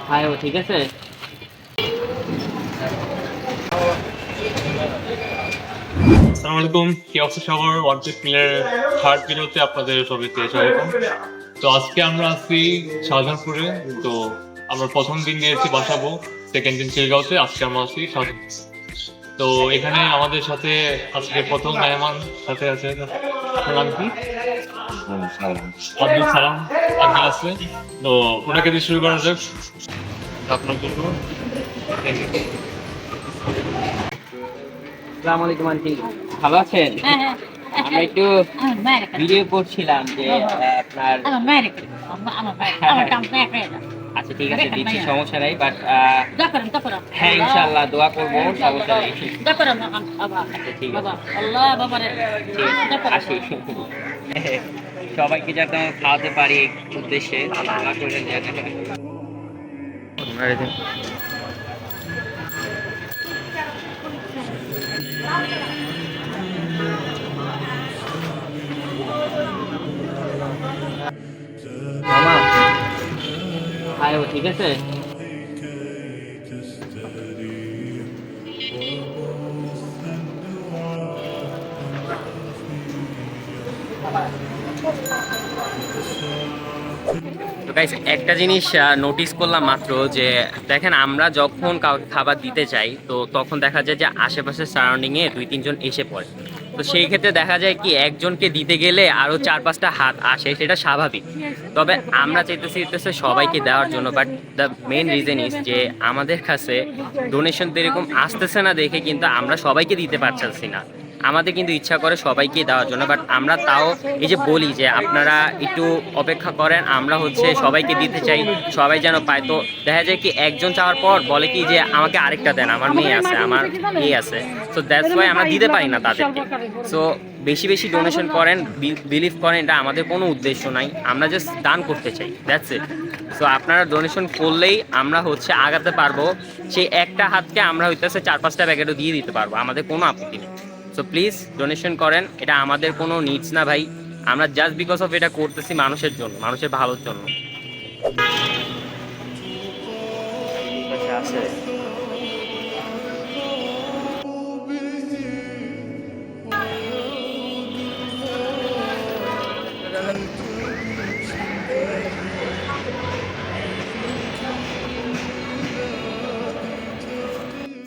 হ্যাঁ ও ঠিক আছে। আসসালামু আলাইকুম, কি অবস্থা সবার? ওয়ান পিস মিলের থার্ড ভিডিওতে আপনাদের সবাইকে স্বাগতম। তো আজকে আমরা আছি শাহজাহানপুরে। তো আমরা প্রথম দিন গিয়েছি বাসাবো, সেকেন্ড দিন চিলগাঁওতে, আজকে আমরা আছি শাহজাহান। তো এখানে আমাদের সাথে আজকে প্রথম মেহমান সাথে আছে, আপনার নাম কি? আব্দুল সালাম আঙ্কেল আছে। তো ওনাকে দিয়ে শুরু করা যাক। আপনার জন্য আসসালামু আলাইকুম আন্টি, ভালো আছেন? হ্যাঁ, হ্যাঁ। আমরা একটু আমার মায়ের কাছে। ভিডিও করছিলাম যে আপনার আমার মায়ের কাছে। আমার মায়ের। আমার কাম মায়ের কাছে দাও। আচ্ছা ঠিক আছে, দিচ্ছি, সমস্যা নাই। বাট দোয়া করেন, দোয়া করেন। হ্যাঁ ইনশাআল্লাহ দোয়া করবো, সমস্যা নেই। দোয়া করেন বাবা। আচ্ছা ঠিক বাবা, আছে, আল্লাহ বাবারে। ঠিক আছে, দোয়া করেন। আসি। সবাইকে যাতে আমরা খাওয়াতে পারি উদ্দেশ্যে দোয়া করবেন যাতে। মামা হ্যাঁ ও ঠিক আছে। তো গাইস একটা জিনিস নোটিস করলাম মাত্র, যে দেখেন আমরা যখন কাউকে খাবার দিতে চাই তো তখন দেখা যায় যে আশেপাশের সারাউন্ডিংয়ে দুই তিনজন এসে পড়ে। তো সেই ক্ষেত্রে দেখা যায় কি একজনকে দিতে গেলে আরও চার পাঁচটা হাত আসে, সেটা স্বাভাবিক। তবে আমরা চাইতেছি সবাইকে দেওয়ার জন্য, but the main reason is যে আমাদের কাছে ডোনেশন তো এরকম আসতেছে না দেখে কিন্তু আমরা সবাইকে দিতে পারছি না। আমাদের কিন্তু ইচ্ছা করে সবাইকে দেওয়ার জন্য, বাট আমরা তাও এই যে বলি যে আপনারা একটু অপেক্ষা করেন, আমরা হচ্ছে সবাইকে দিতে চাই, সবাই যেন পায়। তো দেখা যায় কি একজন চাওয়ার পর বলে কি যে আমাকে আরেকটা দেন, আমার মেয়ে আছে, আমার আছে। সো দ্যাটস ওয়াই আমরা দিতে পারি না তাদেরকে। সো বেশি বেশি ডোনেশন করেন, বিলিভ করেন, এটা আমাদের কোনো উদ্দেশ্য নাই, আমরা জাস্ট দান করতে চাই, দ্যাটস ইট। সো আপনারা ডোনেশন করলেই আমরা হচ্ছে আগাতে পারবো, সেই একটা হাতকে আমরা হইতেছে চার পাঁচটা প্যাকেটও দিয়ে দিতে পারবো, আমাদের কোনো আপত্তি নেই। সো প্লিজ ডোনেশন করেন, এটা আমাদের কোনো নিডস না ভাই, আমরা জাস্ট বিকজ অফ এটা করতেছি মানুষের জন্য, মানুষের ভালোর জন্য। আছে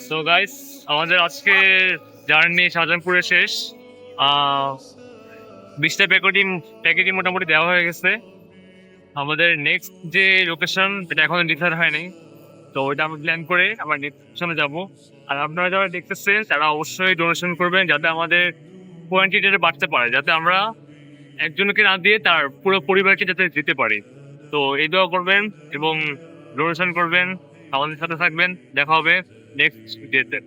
সো গাইস, আমাদের আজকে জার্নি শাহজাহানপুরে শেষ। 20টা প্যাকেটই মোটামুটি দেওয়া হয়ে গেছে। আমাদের নেক্সট যে লোকেশন এটা এখনো ডিসাইড হয়নি, তো ওইটা আমরা প্ল্যান করে আমরা নেক্সট লোকেশনে যাবো। আর আপনারা যারা দেখতেছেন তারা অবশ্যই ডোনেশন করবেন, যাতে আমাদের কোয়ান্টিটিটা বাড়তে পারে, যাতে আমরা একজনকে না দিয়ে তার পুরো পরিবারকে যাতে দিতে পারি। তো এই দোয়া করবেন এবং ডোনেশন করবেন, আমাদের সাথে থাকবেন। দেখা হবে নেক্সট ডেতে।